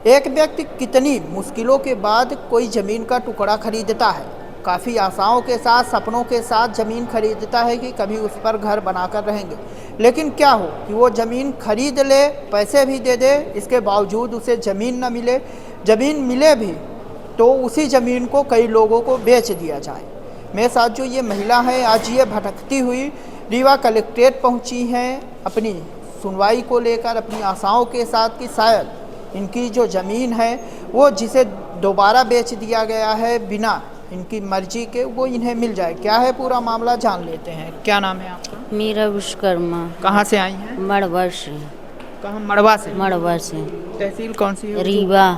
एक व्यक्ति कितनी मुश्किलों के बाद कोई ज़मीन का टुकड़ा खरीदता है। काफ़ी आशाओं के साथ, सपनों के साथ ज़मीन खरीदता है कि कभी उस पर घर बनाकर रहेंगे। लेकिन क्या हो कि वो ज़मीन खरीद ले, पैसे भी दे दे, इसके बावजूद उसे ज़मीन न मिले। ज़मीन मिले भी तो उसी ज़मीन को कई लोगों को बेच दिया जाए। मेरे साथ जो ये महिला है, आज ये भटकती हुई रीवा कलेक्ट्रेट पहुँची हैं अपनी सुनवाई को लेकर, अपनी आशाओं के साथ कि शायद इनकी जो ज़मीन है वो जिसे दोबारा बेच दिया गया है बिना इनकी मर्जी के, वो इन्हें मिल जाए। क्या है पूरा मामला, जान लेते हैं। क्या नाम है आपका? मीरा विश्वकर्मा। कहाँ से आई हैं? मड़वा से। कहाँ? मड़वा से। मड़वा से। तहसील कौन सी है? रीवा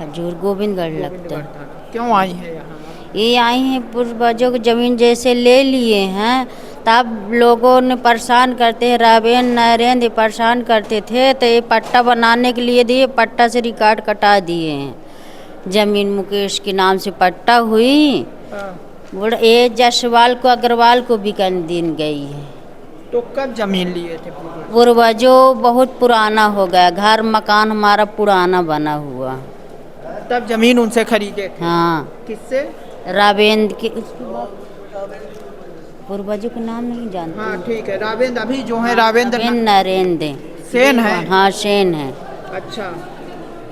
हजूर गोविंदगढ़ लगता है। क्यों आई है यहाँ? ये आई हैं पूर्वजों की ज़मीन जैसे ले लिए हैं, तब लोगों ने परेशान करते हैं, रावेन नरेंद्र परेशान करते थे, तो ये पट्टा बनाने के लिए दिए, पट्टा से रिकॉर्ड कटा दिए हैं। ज़मीन मुकेश के नाम से पट्टा हुई, ये जसवाल को अग्रवाल को बिकन दिन गई है। तो कब ज़मीन लिए थे? पूर्वजों बहुत पुराना हो गया, घर मकान हमारा पुराना बना हुआ, तब ज़मीन उनसे खरीदे थे। हाँ। किससे? रावेंद्र के। पूर्वजों के नाम नहीं जानते। हाँ ठीक है, रावेंद्र। अभी जो है रावेंद्र नरेंद्र सेन है। हाँ सेन है। अच्छा,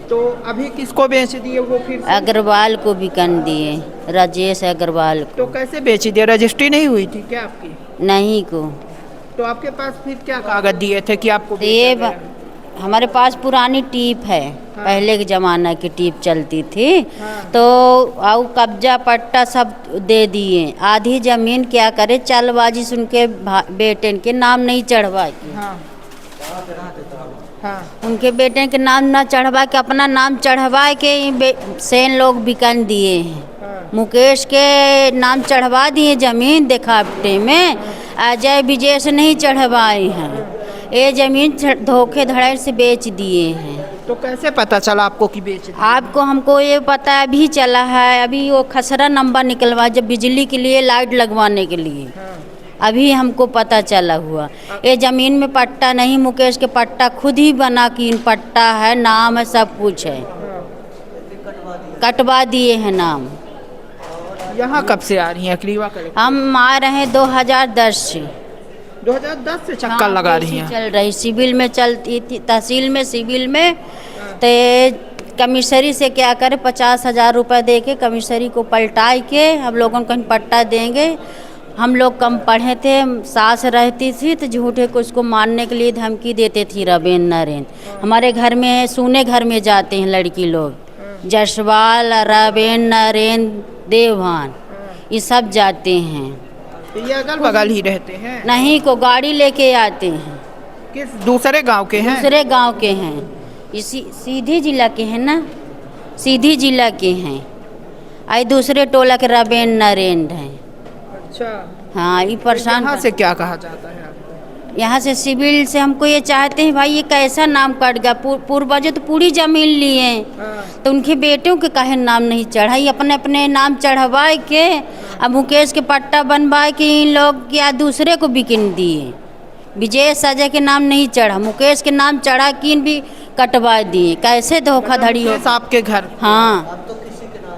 तो अभी किसको बेच दिए वो फिर से? अग्रवाल को बिकन दिए, राजेश अग्रवाल को। तो कैसे बेच दिया? रजिस्ट्री नहीं हुई थी क्या आपकी? नहीं को। तो आपके पास फिर क्या कागज दिए थे कि आपको तो ये हमारे पास पुरानी टीप है। हाँ। पहले के ज़माना की टीप चलती थी। हाँ। तो आउ कब्जा पट्टा सब दे दिए। आधी ज़मीन क्या करे, चालबाजी सुन के बेटे के नाम नहीं चढ़वा के। हाँ। हाँ। उनके बेटे के नाम ना चढ़वा के अपना नाम चढ़वा के सेन लोग बिकन दिए हैं। हाँ। मुकेश के नाम चढ़वा दिए ज़मीन देखावटे में, अजय विजय से नहीं चढ़वाए हैं। ये ज़मीन धोखे धड़े से बेच दिए हैं। तो कैसे पता चला आपको कि बेच दिए? आपको हमको ये पता अभी चला है, अभी वो खसरा नंबर निकलवा जब बिजली के लिए लाइट लगवाने के लिए। हाँ। अभी हमको पता चला हुआ। ये ज़मीन में पट्टा नहीं, मुकेश के पट्टा खुद ही बना कि पट्टा है, नाम है, सब कुछ है। कटवा दिए हैं नाम। यहाँ कब से आ रही हैं रीवा कलेक्टर? हम आ रहे हैं 2010 से। 2010 से चक्कर लगा रही हैं? चल रही, सिविल में चलती थी, तहसील में सिविल में। तो कमिश्नरी से क्या करे, 50,000 रुपये दे के कमिश्नरी को पलटाई के हम लोगों को कहीं पट्टा देंगे। हम लोग कम पढ़े थे, सास रहती थी तो झूठे को उसको मारने के लिए धमकी देते थी रावेंद्र नरेंद्र। हमारे घर में सूने घर में जाते हैं लड़की लोग, जसवाल, रावेंद्र नरेंद्र, देवभान, ये सब जाते हैं। ये अगल बगल ही रहते हैं? नहीं को गाड़ी लेके आते हैं। किस दूसरे गांव के हैं? दूसरे गांव के हैं, इसी सीधी जिला के हैं ना, सीधी जिला के हैं। आई दूसरे टोला के रावेंद्र नरेंद्र हैं। अच्छा। हाँ, ये परेशान। यहाँ से क्या कहा जाता है आपको? यहाँ से सिविल से हमको ये चाहते हैं, भाई ये कैसा नाम कट गया, पूर्वजों तो पूरी ज़मीन लिए, तो उनके बेटों के काहे नाम नहीं चढ़ा, ये अपने अपने नाम चढ़वाए के अब मुकेश के पट्टा बनवाए के इन लोग या दूसरे को बिकिन दिए। विजय सजय के नाम नहीं चढ़ा, मुकेश के नाम चढ़ा कि भी कटवा दिए। कैसे धोखाधड़ी हो आपके घर? हाँ।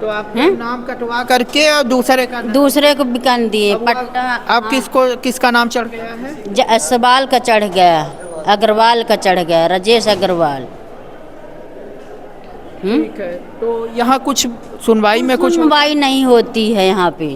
तो आपने नाम कटवा करके और दूसरे को बिकन दिए पट्टा। अब किसका नाम चढ़ गया है? जसवाल का चढ़ गया, अग्रवाल का चढ़ गया, राजेश अग्रवाल। ठीक है। तो यहाँ कुछ सुनवाई में कुछ सुनवाई नहीं होती है यहाँ पे।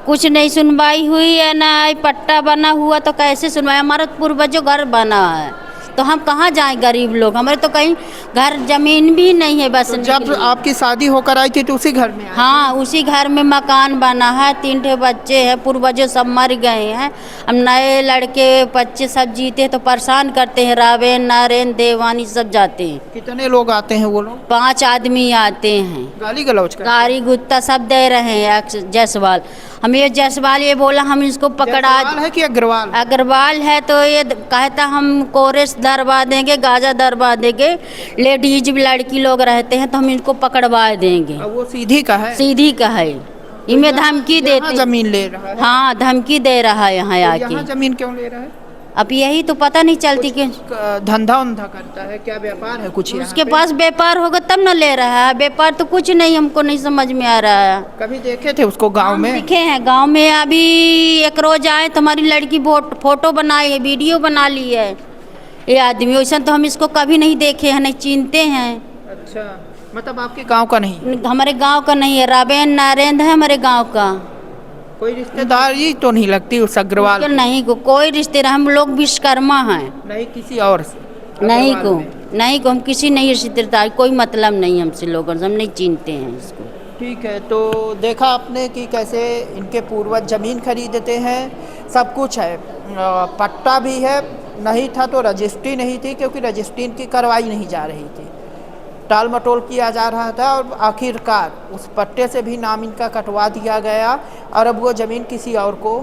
कुछ नहीं सुनवाई हुई है ना, पट्टा बना हुआ तो कैसे सुनवाई? हमारा पूर्वजों घर बना है तो हम कहाँ जाएं गरीब लोग, हमारे तो कहीं घर जमीन भी नहीं है बस। जब आपकी शादी होकर आई थी तो उसी घर में? हाँ, उसी घर में मकान बना है, 3 ठे बच्चे हैं, पूर्वजों सब मर गए हैं। हम नए लड़के बच्चे सब जीते तो परेशान करते हैं, रावेंद्र नरेंद्र देवानी सब जाते हैं। कितने लोग आते हैं वो लोग? 5 आदमी आते हैं, गाली गलौज गाड़ी गुत्ता सब दे रहे हैं। जसवाल, हम ये जसवाल ये बोला हम इसको पकड़ा है कि अग्रवाल? अग्रवाल है तो ये कहता हम कोरेस दरवा देंगे, गाजा दरवा देंगे, लेडीज लड़की लोग रहते हैं तो हम इनको पकड़वा देंगे। वो सीधी का है? सीधी का है, इनमें धमकी देते। जमीन ले रहा है? हाँ, धमकी दे रहा है यहाँ आके। जमीन क्यों ले रहा है? अब यही तो पता नहीं चलती कि धंधा उंधा करता है, क्या व्यापार है कुछ यहाँ उसके पे? पास व्यापार होगा तब ना ले रहा है, व्यापार तो कुछ नहीं, हमको नहीं समझ में आ रहा है। कभी देखे थे उसको गांव हम में? दिखे हैं गांव में, अभी एक रोज आए तो हमारी लड़की फोटो बनाई है, वीडियो बना ली है। ये आदमी वैसा तो हम इसको कभी नहीं देखे हैं, नहीं चिनते हैं। अच्छा, मतलब आपके गांव का नहीं? हमारे गांव का नहीं है, राबेन नरेंद्र है हमारे गांव का। कोई रिश्तेदारी तो नहीं लगती उस अग्रवाल उसके की? नहीं को कोई रिश्तेदार, हम लोग विश्वकर्मा हैं। नहीं किसी और से? नहीं अग्रवाल को में। नहीं को हम किसी नहीं रिश्तेदार, कोई मतलब नहीं हमसे, लोगों से हम नहीं चिनते हैं इसको। ठीक है, तो देखा आपने कि कैसे इनके पूर्वज ज़मीन खरीदते हैं, सब कुछ है, पट्टा भी है, नहीं था तो रजिस्ट्री नहीं थी क्योंकि रजिस्ट्री की करवाई नहीं जा रही थी, टाल मटोल किया जा रहा था और आखिरकार उस पट्टे से भी नाम इनका कटवा दिया गया और अब वो ज़मीन किसी और को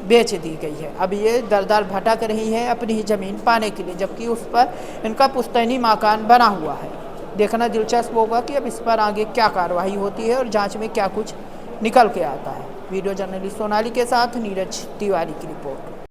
बेच दी गई है। अब ये दर दर भटक रही है अपनी ही ज़मीन पाने के लिए, जबकि उस पर इनका पुश्तैनी मकान बना हुआ है। देखना दिलचस्प होगा कि अब इस पर आगे क्या कार्रवाई होती है और जांच में क्या कुछ निकल के आता है। वीडियो जर्नलिस्ट सोनाली के साथ नीरज तिवारी की रिपोर्ट।